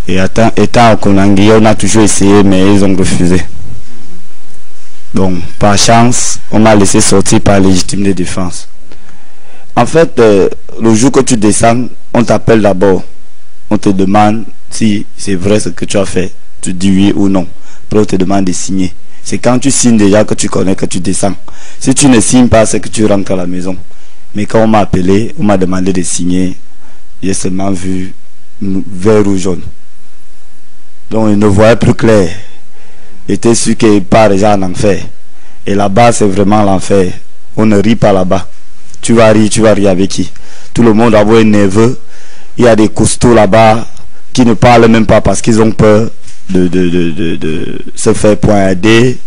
Et étant au Konangui, on a toujours essayé, mais ils ont refusé. Donc, par chance, on m'a laissé sortir par légitime de défense. En fait, le jour que tu descends, on t'appelle d'abord. On te demande si c'est vrai ce que tu as fait. Tu dis oui ou non. Après, on te demande de signer. C'est quand tu signes déjà que tu connais que tu descends. Si tu ne signes pas, c'est que tu rentres à la maison. Mais quand on m'a appelé, on m'a demandé de signer. J'ai seulement vu vert ou jaune. Donc, il ne voyait plus clair. Il était sûr qu'il part déjà en enfer. Et là-bas, c'est vraiment l'enfer. On ne rit pas là-bas. Tu vas rire avec qui? Tout le monde a un nerveux. Il y a des costauds là-bas qui ne parlent même pas parce qu'ils ont peur de se faire poignarder,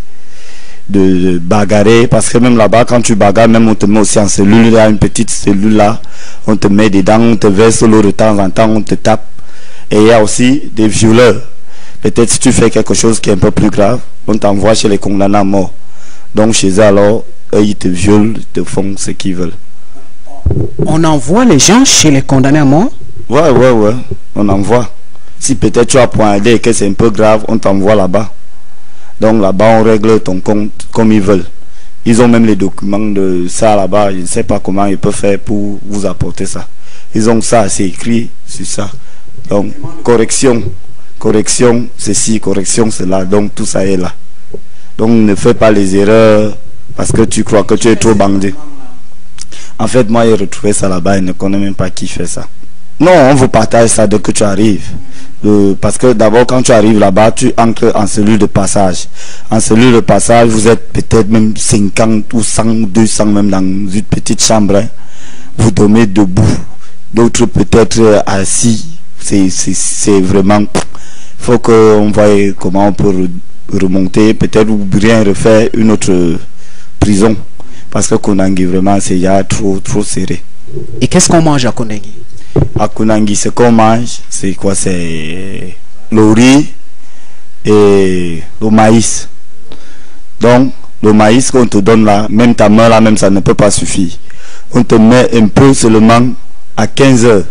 de bagarrer. Parce que même là-bas, quand tu bagarres, même on te met aussi en cellule. Il y a une petite cellule là. On te met dedans, on te verse l'eau de temps en temps, on te tape. Et il y a aussi des violeurs. Peut-être si tu fais quelque chose qui est un peu plus grave, on t'envoie chez les condamnés à mort. Donc chez eux alors, eux ils te violent, ils te font ce qu'ils veulent. On envoie les gens chez les condamnés à mort? Ouais, on envoie. Si peut-être tu as poignardé et que c'est un peu grave, on t'envoie là-bas. Donc là-bas on règle ton compte comme ils veulent. Ils ont même les documents de ça là-bas, je ne sais pas comment ils peuvent faire pour vous apporter ça. Ils ont ça, c'est écrit sur ça. Donc correction, ceci, correction, cela, donc tout ça est là. Donc ne fais pas les erreurs parce que tu crois que tu es trop bandé. En fait, moi j'ai retrouvé ça là-bas, je ne connais même pas qui fait ça. Non, on vous partage ça dès que tu arrives. Parce que d'abord quand tu arrives là-bas, tu entres en cellule de passage. En cellule de passage, vous êtes peut-être même 50 ou 100 ou 200 même dans une petite chambre. Hein. Vous dormez debout, d'autres peut-être assis. C'est vraiment... Il faut qu'on voie comment on peut remonter, peut-être ou bien refaire une autre prison. Parce que Konangui, vraiment, c'est déjà trop serré. Et qu'est-ce qu'on mange à Konangui? À Konangui, ce qu'on mange, c'est quoi? C'est le riz et le maïs. Donc, le maïs qu'on te donne là, même ta main là, même ça ne peut pas suffire. On te met un peu seulement à 15 heures.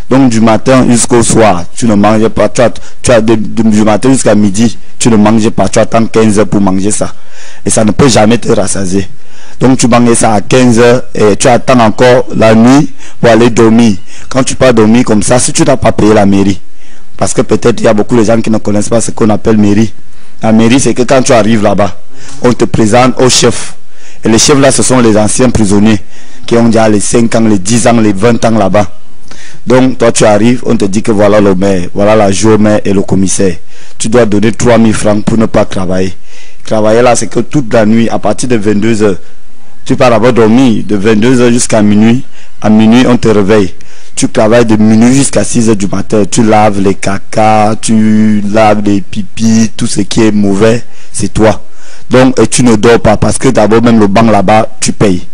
Donc du matin jusqu'au soir, tu ne manges pas. Tu as du matin jusqu'à midi, tu ne manges pas. Tu attends 15 heures pour manger ça. Et ça ne peut jamais te rassasier. Donc tu manges ça à 15 heures et tu attends encore la nuit pour aller dormir. Quand tu pars dormir comme ça, si tu n'as pas payé la mairie, parce que peut-être il y a beaucoup de gens qui ne connaissent pas ce qu'on appelle mairie. La mairie, c'est que quand tu arrives là-bas, on te présente au chef. Et les chefs là, ce sont les anciens prisonniers qui ont déjà les 5 ans, les 10 ans, les 20 ans là-bas. Donc toi tu arrives, on te dit que voilà le maire, voilà la journée et le commissaire. Tu dois donner 3000 francs pour ne pas travailler. Travailler là, c'est que toute la nuit, à partir de 22 heures, tu pars d'abord dormir de 22 heures jusqu'à minuit. À minuit, on te réveille. Tu travailles de minuit jusqu'à 6 heures du matin. Tu laves les caca, tu laves les pipis, tout ce qui est mauvais, c'est toi. Donc, et tu ne dors pas parce que d'abord, même le banc là-bas, tu payes.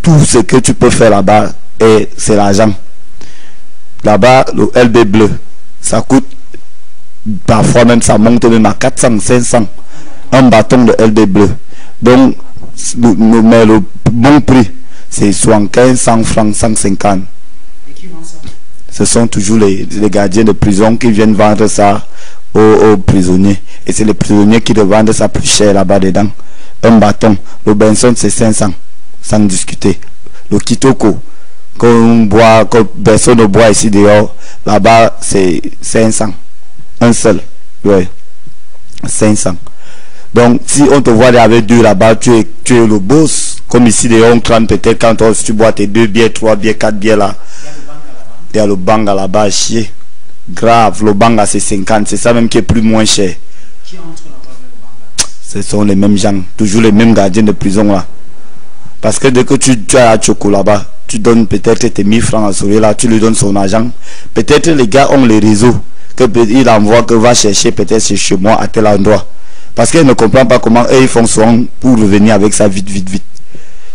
Tout ce que tu peux faire là-bas, c'est l'argent. Là-bas, le LB bleu, ça coûte, parfois même ça monte même à 400, 500. Un bâton de LB bleu. Donc, mais le bon prix, c'est 75, 100 francs, 150. Et qui vend ça? Ce sont toujours les gardiens de prison qui viennent vendre ça aux prisonniers. Et c'est les prisonniers qui revendent ça plus cher là-bas dedans. Un bâton, le Benson c'est 500, sans discuter. Le Kitoko, qu'on boit, que personne ne boit ici dehors, là-bas c'est 500. Un seul, ouais, 500. Donc si on te voit avec deux là-bas, tu es le boss. Comme ici dehors, on crame peut-être quand tu bois tes 2 bières, 3 bières, 4 bières là. Il y a le banga là-bas à chier. Grave, le banga c'est 50, c'est ça même qui est plus moins cher. Qui entre là-bas avec le banga? Ce sont les mêmes gens, toujours les mêmes gardiens de prison là. Parce que dès que tu as à Choco là-bas, tu donnes peut-être tes 1000 francs à Soleil là, tu lui donnes son argent. Peut-être les gars ont les réseaux, qu'il envoie que va chercher peut-être chez moi à tel endroit. Parce qu'ils ne comprennent pas comment eux ils font soin pour revenir avec ça vite.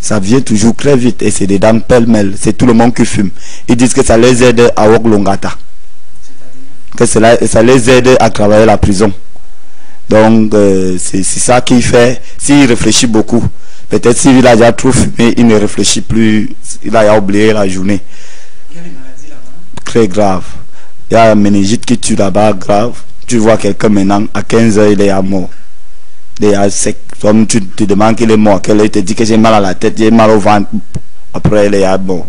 Ça vient toujours très vite et c'est des dames pêle-mêle. C'est tout le monde qui fume. Ils disent que ça les aide à Wok Longata. Que ça les aide à travailler la prison. Donc c'est ça qu'il fait. S'il réfléchit beaucoup, peut-être s'il a déjà trop fumé, il ne réfléchit plus. Il a oublié la journée. Quelle est la maladie là-bas? Très grave. Il y a un méningite qui tue là-bas, grave. Tu vois quelqu'un maintenant, à 15 heures, il est à mort. Il est à sec. Comme tu te demandes qu'il est mort, il te dit que j'ai mal à la tête, j'ai mal au ventre. Après, il est à mort.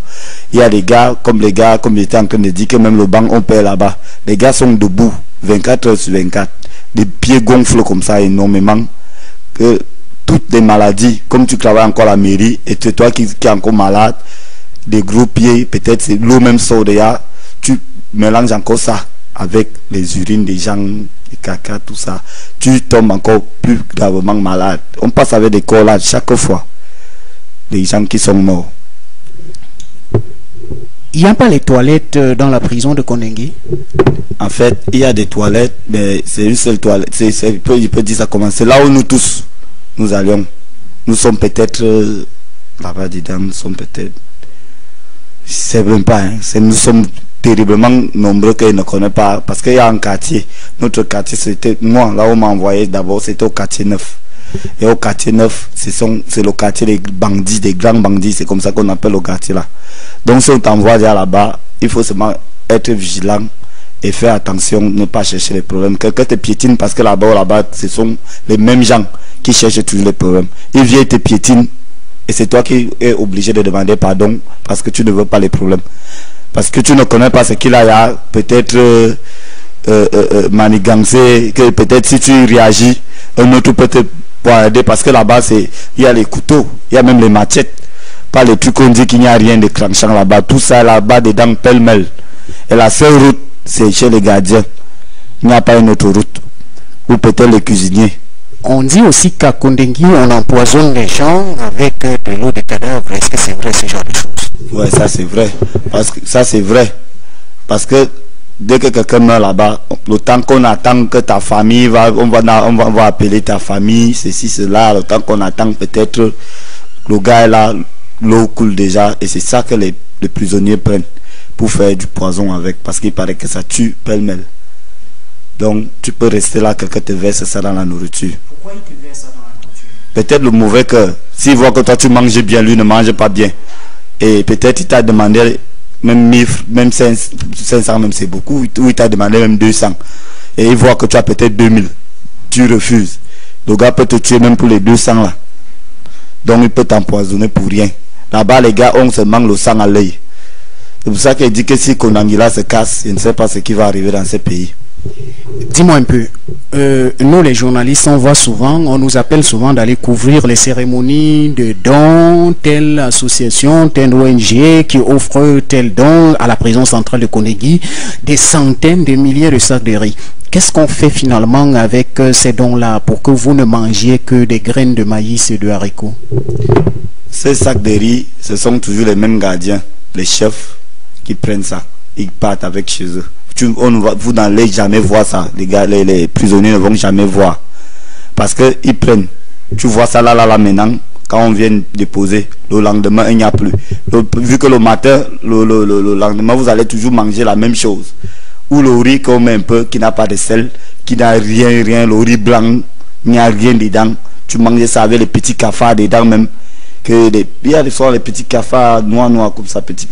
Il y a des gars, comme j'étais en train de dire, que même le banc, on paie là-bas. Les gars sont debout, 24 heures sur 24. Les pieds gonflent comme ça énormément. Que toutes les maladies, comme tu travailles encore à la mairie, et c'est toi qui es encore malade, des gros pieds, peut-être c'est l'eau même sort de là, tu mélanges encore ça avec les urines des gens, les caca, tout ça. Tu tombes encore plus gravement malade. On passe avec des corps là chaque fois. Les gens qui sont morts. Il n'y a pas les toilettes dans la prison de Kondengi? En fait, il y a des toilettes, mais c'est une seule toilette. Je peux dire ça comment. C'est là où nous tous, nous allions. Nous sommes peut-être, là-bas dedans, nous sommes peut-être, je ne sais même pas, hein. Nous sommes terriblement nombreux qu'ils ne connaissent pas. Parce qu'il y a un quartier. Notre quartier, c'était, moi, là où on m'a envoyé d'abord, c'était au quartier 9. Et au quartier 9, c'est le quartier des bandits, des grands bandits. C'est comme ça qu'on appelle le quartier là. Donc si on t'envoie là-bas, il faut seulement être vigilant et faire attention, ne pas chercher les problèmes. Quelqu'un te piétine parce que là-bas, ce sont les mêmes gens qui cherchent toujours les problèmes. Il vient et te piétine et c'est toi qui es obligé de demander pardon parce que tu ne veux pas les problèmes. Parce que tu ne connais pas ce qu'il a peut-être manigancé, que peut-être si tu réagis, un autre peut te poignarder parce que là-bas, il y a les couteaux, il y a même les machettes. Pas les trucs qu'on dit qu'il n'y a rien de tranchant là-bas. Tout ça là-bas dedans pêle-mêle. Et la seule route, c'est chez les gardiens. Il n'y a pas une autre route. Ou peut-être les cuisiniers. On dit aussi qu'à Kondengi, on empoisonne les gens avec de l'eau de cadavre. Est-ce que c'est vrai ce genre de choses? Oui, ça c'est vrai. Parce que ça c'est vrai. Parce que dès que quelqu'un meurt là-bas, le temps qu'on attend que ta famille on va appeler ta famille, ceci, cela, le temps qu'on attend peut-être le gars est là, l'eau coule déjà et c'est ça que les prisonniers prennent pour faire du poison avec parce qu'il paraît que ça tue pêle-mêle. Donc tu peux rester là, quelqu'un te verse ça dans la nourriture. Pourquoi il te verse ça dans la nourriture? Peut-être le mauvais cœur. S'il voit que toi tu manges bien, lui ne mange pas bien. Et peut-être il t'a demandé même 1000, même 500, même c'est beaucoup, ou il t'a demandé même 200. Et il voit que tu as peut-être 2000. Tu refuses. Le gars peut te tuer même pour les 200 là. Donc il peut t'empoisonner pour rien. Là-bas les gars ont seulement le sang à l'œil. C'est pour ça qu'il dit que si Konangila se casse, je ne sais pas ce qui va arriver dans ces pays. Dis-moi un peu, nous les journalistes, on nous appelle souvent d'aller couvrir les cérémonies de dons, telle association, telle ONG qui offre tel don à la prison centrale de Kondengi, des centaines de milliers de sacs de riz. Qu'est-ce qu'on fait finalement avec ces dons-là pour que vous ne mangiez que des graines de maïs et de haricots? Ces sacs de riz, ce sont toujours les mêmes gardiens, les chefs qui prennent ça. Ils partent avec chez eux. Vous n'allez jamais voir ça. Les prisonniers ne vont jamais voir. Parce qu'ils prennent. Tu vois ça là maintenant. Quand on vient déposer, le lendemain, il n'y a plus. Vu que le matin, le lendemain, vous allez toujours manger la même chose. Ou le riz qu'on met un peu, qui n'a pas de sel, qui n'a rien, le riz blanc, il n'y a rien dedans. Tu manges ça avec les petits cafards dedans même. Il y a des fois les petits cafards noirs comme ça, petits.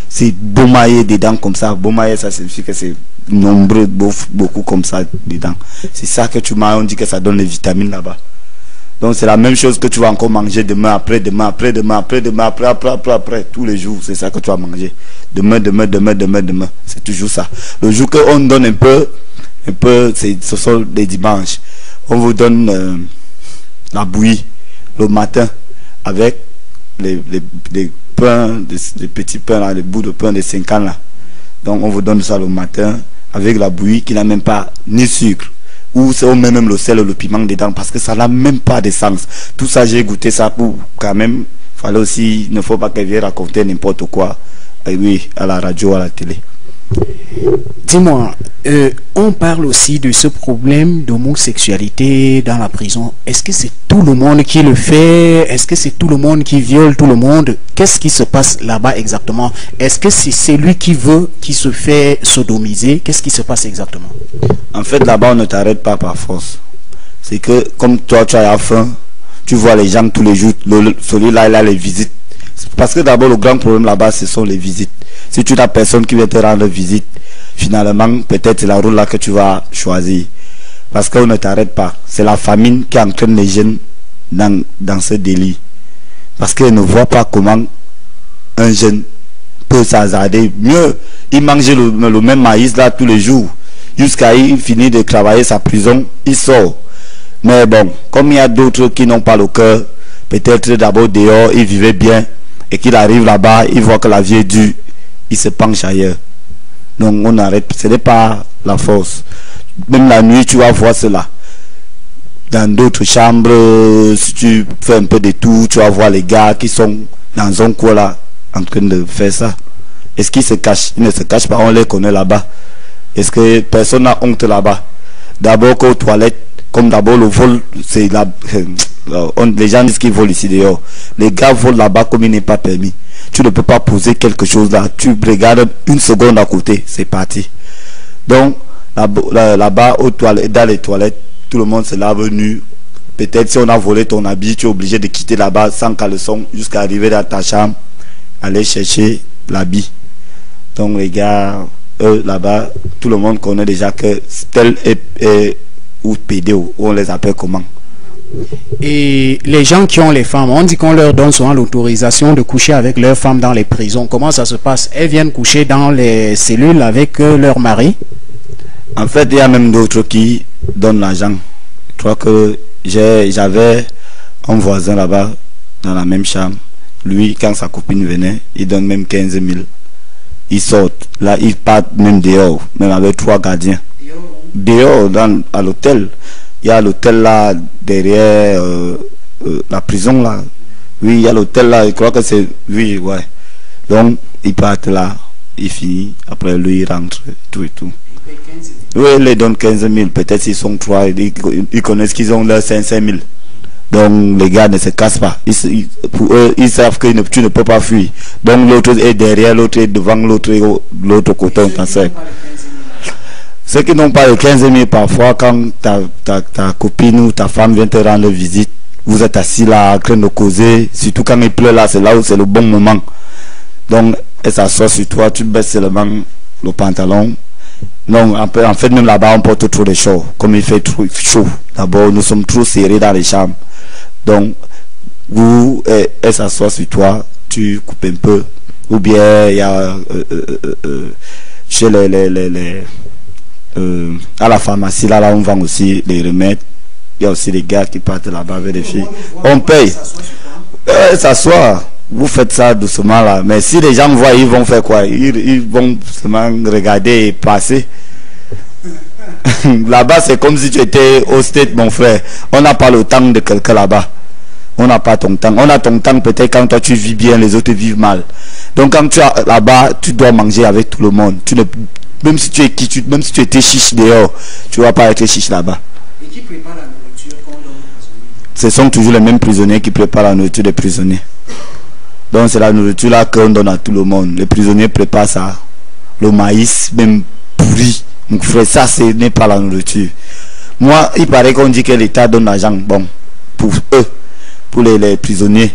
C'est baumaillé dedans comme ça. Baumaillé, ça signifie que c'est nombreux, beaucoup comme ça dedans. C'est ça que tu manges, on dit que ça donne les vitamines là-bas. Donc c'est la même chose que tu vas encore manger demain, après. Tous les jours, c'est ça que tu vas manger. Demain. C'est toujours ça. Le jour qu'on donne un peu, ce sont les dimanches. On vous donne la bouillie le matin avec les pains, les petits pains là, les bouts de pain de 5 ans là. Donc on vous donne ça le matin avec la bouillie qui n'a même pas ni sucre. Ou on met même le sel et le piment dedans parce que ça n'a même pas d'essence. Tout ça j'ai goûté ça pour quand même. Fallait aussi, il ne faut pas qu'elle vienne raconter n'importe quoi. Et oui, à la radio, à la télé. Dis-moi, on parle aussi de ce problème d'homosexualité dans la prison. Est-ce que c'est tout le monde qui le fait? Est-ce que c'est tout le monde qui viole tout le monde? Qu'est-ce qui se passe là-bas exactement? Est-ce que c'est celui qui veut, qui se fait sodomiser? Qu'est-ce qui se passe exactement? En fait, là-bas, on ne t'arrête pas par force. C'est que, comme toi, tu as faim, tu vois les gens tous les jours, celui-là, il a les visites. Parce que d'abord, le grand problème là-bas, ce sont les visites. Si tu n'as personne qui vient te rendre visite, finalement, peut-être c'est la route là que tu vas choisir. Parce qu'on ne t'arrête pas. C'est la famine qui entraîne les jeunes dans ce délit. Parce qu'ils ne voient pas comment un jeune peut s'hasarder. Mieux, il mange le même maïs là tous les jours. Jusqu'à il finit de travailler sa prison, il sort. Mais bon, comme il y a d'autres qui n'ont pas le cœur, peut-être d'abord dehors, il vivait bien. Et qu'il arrive là-bas, il voit que la vie est dure. Il se penche ailleurs. Donc on arrête. Ce n'est pas la force. Même la nuit, tu vas voir cela. Dans d'autres chambres, si tu fais un peu de tout, tu vas voir les gars qui sont dans un coin là, en train de faire ça. Est-ce qu'ils se cachent? Ils ne se cachent pas, on les connaît là-bas. Est-ce que personne n'a honte là-bas? D'abord qu'aux toilettes, comme d'abord le vol, c'est là. Les gens disent qu'ils volent ici dehors. Les gars volent là-bas comme il n'est pas permis. Tu ne peux pas poser quelque chose là. Tu regardes une seconde à côté, c'est parti. Donc, là-bas, dans les toilettes, tout le monde se lave nu. Peut-être si on a volé ton habit, tu es obligé de quitter là-bas sans caleçon jusqu'à arriver dans ta chambre, aller chercher l'habit. Donc les gars, eux là-bas, tout le monde connaît déjà que tel est ou pédéo, on les appelle comment. Et les gens qui ont les femmes, on dit qu'on leur donne souvent l'autorisation de coucher avec leurs femmes dans les prisons. Comment ça se passe? Elles viennent coucher dans les cellules avec leur mari? En fait, il y a même d'autres qui donnent l'argent. Je crois que j'avais un voisin là-bas, dans la même chambre. Lui, quand sa copine venait, il donne même 15 000. Ils sortent. Là, ils partent même dehors, même avec 3 gardiens. Dehors, à l'hôtel. Il y a l'hôtel là, derrière la prison là. Oui, il y a l'hôtel là, je crois que c'est... Oui, ouais. Donc, ils partent là, ils finissent. Après, lui, il rentre, tout et tout. Oui, ils les donnent 15 000. Peut-être s'ils sont 3, ils connaissent qu'ils ont leurs 5 000. Donc les gars ne se cassent pas. Pour eux, ils savent que tu ne peux pas fuir. Donc l'autre est derrière, l'autre est devant, l'autre côté, on t'en sert. Ceux qui n'ont pas les 15 000, parfois, quand ta copine ou ta femme vient te rendre visite, vous êtes assis là, en train de causer. Surtout quand il pleut là, c'est là où c'est le bon moment. Donc, elle s'assoit sur toi, tu baisses seulement le pantalon. Non, en fait, même là-bas, on porte trop de chaud. Comme il fait trop chaud. D'abord, nous sommes trop serrés dans les chambres. Donc, elle s'assoit sur toi, tu coupes un peu. Ou bien, il y a chez à la pharmacie, là, on vend aussi les remèdes. Il y a aussi des gars qui partent là-bas avec des filles. On paye. Elle s'assoit. Vous faites ça doucement là. Mais si les gens voient, ils vont faire quoi? Ils vont seulement regarder et passer. Là-bas, c'est comme si tu étais au state, mon frère. On n'a pas le temps de quelqu'un là-bas. On n'a pas ton temps. On a ton temps peut-être quand toi tu vis bien, les autres vivent mal. Donc quand tu es là-bas, tu dois manger avec tout le monde. Même si tu es même si tu étais chiche dehors, tu ne vas pas être chiche là-bas. Et qui prépare la nourriture qu'on donne aux prisonniers? Ce sont toujours les mêmes prisonniers qui préparent la nourriture des prisonniers. Donc c'est la nourriture là qu'on donne à tout le monde. Les prisonniers préparent ça. Le maïs, même pourri. Mon frère, ça ce n'est pas la nourriture. Moi, il paraît qu'on dit que l'État donne l'argent, bon, pour eux, pour les prisonniers.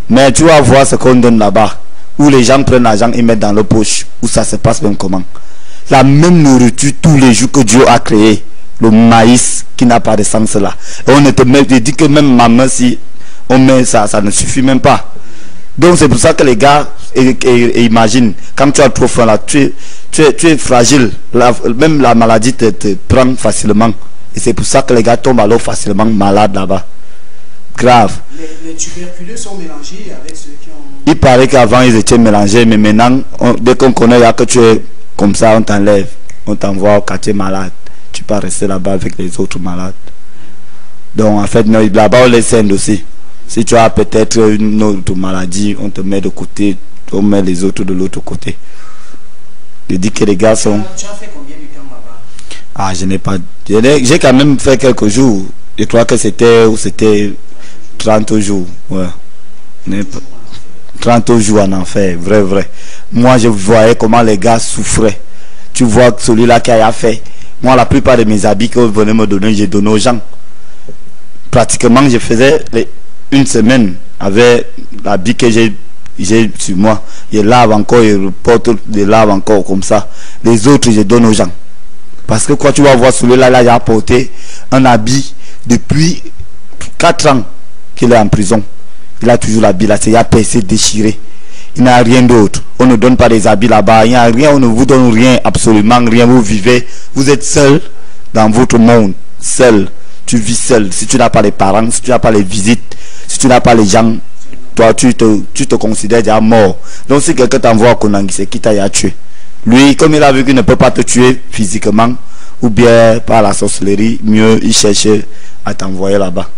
Mais tu vas voir ce qu'on donne là-bas. Où les gens prennent l'argent et mettent dans leur poche. Où ça se passe même comment. La même nourriture tous les jours que Dieu a créé. Le maïs qui n'a pas de sens là. Et on te dit que même maman, si on met ça, ça ne suffit même pas. Donc c'est pour ça que les gars imagine, quand tu as trop faim là, tu es fragile, même la maladie te prend facilement. Et c'est pour ça que les gars tombent alors facilement malades là-bas. Grave. Les tuberculeux sont mélangés avec ceux qui ont... Il paraît qu'avant ils étaient mélangés, mais maintenant, dès qu'on connaît là que tu es comme ça, on t'enlève, on t'envoie au quartier malade. Tu peux rester là-bas avec les autres malades. Donc en fait, là-bas on les scène aussi. Si tu as peut-être une autre maladie, on te met de côté, on met les autres de l'autre côté. Je dis que les gars sont... Tu as fait combien de temps là-bas? Ah, je n'ai pas... J'ai quand même fait quelques jours. Je crois que c'était 30 jours. Ouais. 30 jours en enfer, vrai. Moi, je voyais comment les gars souffraient. Tu vois celui-là qui a fait. Moi, la plupart de mes habits que vous venez me donner, j'ai donné aux gens. Pratiquement, je faisais... une semaine avec l'habit que j'ai j'ai sur moi. Je lave encore, je reporte de lave encore comme ça. Les autres, je donne aux gens. Parce que quand tu vas voir celui-là, là, il a porté un habit depuis 4 ans qu'il est en prison. Il a toujours l'habit là, il a percé, déchiré. Il n'a rien d'autre. On ne donne pas des habits là-bas. Il n'y a rien, on ne vous donne rien, absolument rien. Vous vivez, vous êtes seul dans votre monde. Seul. Tu vis seul. Si tu n'as pas les parents, si tu n'as pas les visites, si tu n'as pas les gens, toi, tu te considères déjà mort. Donc si quelqu'un t'envoie à Konangi, c'est qui t'a tué. Lui, comme il a vu qu'il ne peut pas te tuer physiquement, ou bien par la sorcellerie, mieux il cherche à t'envoyer là-bas.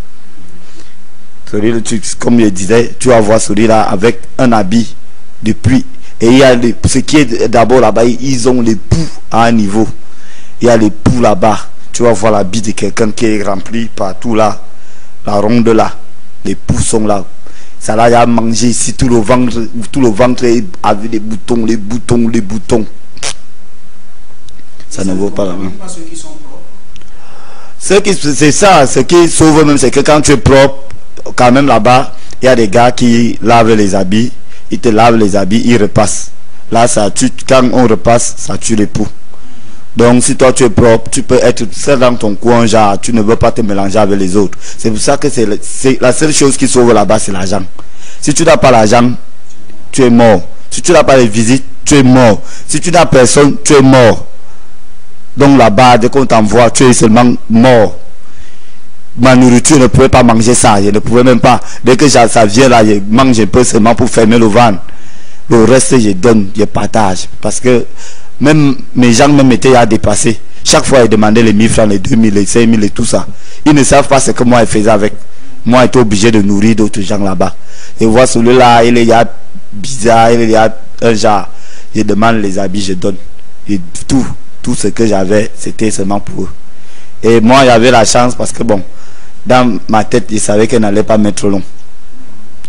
Comme je disais, tu vas voir celui-là avec un habit depuis. Et il y a ce qui est d'abord là-bas, ils ont les poux à un niveau. Il y a les poux là-bas. Tu vas voir l'habit de quelqu'un qui est rempli partout là. La ronde là. Les poux sont là. Ça là, il y a mangé ici tout le ventre est avec des boutons, les boutons. Ça ne vaut pas la main. C'est ça, ce qui sauve même, c'est que quand tu es propre, quand même là-bas, il y a des gars qui lavent les habits, ils te lavent les habits, ils repassent. Là, ça tue, quand on repasse, ça tue les poux. Donc, si toi tu es propre, tu peux être seul dans ton coin, genre, tu ne veux pas te mélanger avec les autres. C'est pour ça que c'est la seule chose qui sauve là-bas, c'est l'argent. Si tu n'as pas l'argent, tu es mort. Si tu n'as pas les visites, tu es mort. Si tu n'as personne, tu es mort. Donc là-bas, dès qu'on t'envoie, tu es seulement mort. Ma nourriture, je ne pouvais pas manger ça. Je ne pouvais même pas. Dès que ça vient là, je mange un peu seulement pour fermer le ventre. Le reste, je donne, je partage. Parce que même mes gens même étaient à dépasser. Chaque fois, ils demandaient les 1000 francs, les 2000, les 5000 et tout ça. Ils ne savent pas ce que moi, je faisais avec. Moi, j'étais obligé de nourrir d'autres gens là-bas. Et voir celui-là, il y a bizarre, il y a un genre. Je demande les habits, je donne. Et tout ce que j'avais, c'était seulement pour eux. Et moi, j'avais la chance parce que bon, dans ma tête, je savais qu'elle n'allait pas mettre long.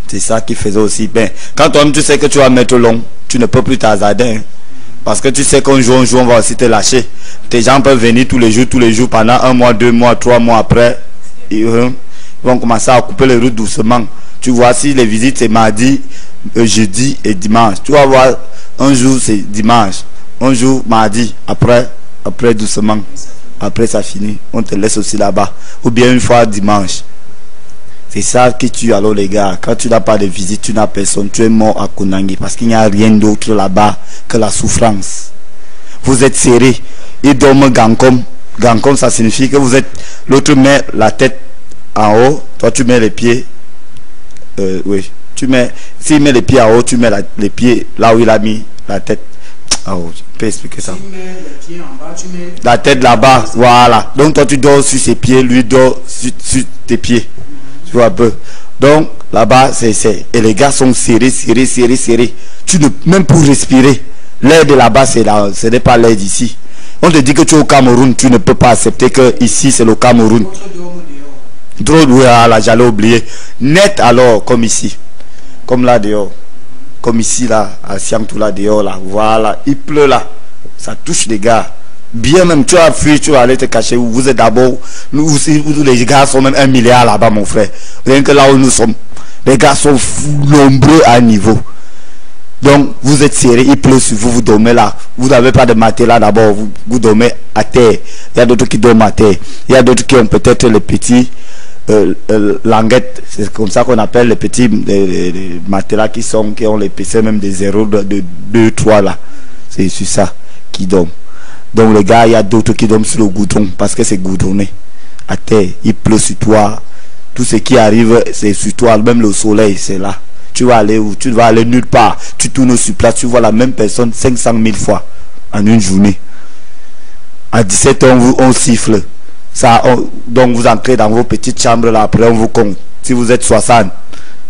C'est ça qui faisait aussi. Ben, quand toi-même tu sais que tu vas mettre long, tu ne peux plus t'hasarder. Hein. Parce que tu sais qu'on joue, on va aussi te lâcher. Tes gens peuvent venir tous les jours, pendant 1 mois, 2 mois, 3 mois après. Ils vont commencer à couper les routes doucement. Tu vois, si les visites c'est mardi, jeudi et dimanche. Tu vas voir, un jour c'est dimanche, un jour mardi, après doucement. Après ça finit, on te laisse aussi là-bas. Ou bien une fois dimanche. C'est ça qui tue alors les gars. Quand tu n'as pas de visite, tu n'as personne, tu es mort à Konangi. Parce qu'il n'y a rien d'autre là-bas que la souffrance. Vous êtes serrés. Ils dorment gankom. Gankom, ça signifie que vous êtes... L'autre met la tête en haut. Toi, tu mets les pieds... oui. S'il met les pieds en haut, tu mets les pieds là où il a mis la tête. Ah oh, je peux expliquer ça. La tête là-bas, voilà. Donc toi tu dors sur ses pieds, lui dort sur tes pieds. Tu vois un peu. Donc là-bas, et les gars sont serrés. Tu ne, même pour respirer, l'air de là-bas, ce n'est pas l'air d'ici. On te dit que tu es au Cameroun, tu ne peux pas accepter que ici c'est le Cameroun. Trop, voilà, j'allais oublier. Net alors, comme ici. Comme là dehors. Comme ici là, à Siamtou là dehors là, voilà, il pleut là, ça touche les gars. Bien même, tu vas fuir, tu vas aller te cacher où vous êtes d'abord. Nous aussi, les gars sont même 1 milliard là-bas mon frère. Rien que là où nous sommes, les gars sont nombreux à niveau. Donc vous êtes serrés, il pleut sur vous, vous dormez là. Vous n'avez pas de matelas d'abord, vous dormez à terre. Il y a d'autres qui dorment à terre. Il y a d'autres qui ont peut-être les petits languettes, c'est comme ça qu'on appelle les petits matelas qui ont les PC même des 0, de 2, 3 là. C'est sur ça qui dorment. Donc les gars, il y a d'autres qui dorment sur le goudron parce que c'est goudronné. À terre, il pleut sur toi. Tout ce qui arrive, c'est sur toi. Même le soleil, c'est là. Tu vas aller où? Tu vas aller nulle part. Tu tournes sur place, tu vois la même personne 500 000 fois en une journée. À 17 ans, on siffle. Ça, donc vous entrez dans vos petites chambres là, après on vous compte. Si vous êtes 60,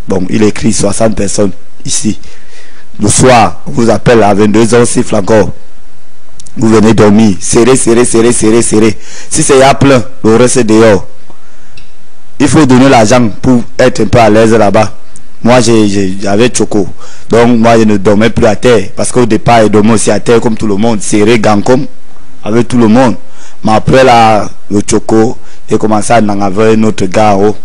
bon, il écrit 60 personnes ici. Le soir, on vous appelle à 22 ans, siffle encore. Vous venez dormir, serré. Si c'est à plein, le reste est dehors. Il faut donner l'argent pour être un peu à l'aise là-bas. Moi, j'avais choco. Donc, moi, je ne dormais plus à terre. Parce qu'au départ, je dormais aussi à terre comme tout le monde. Serré, gankom, avec tout le monde. Mais après, là, le choco, j'ai commencé à en avoir un autre gars en haut.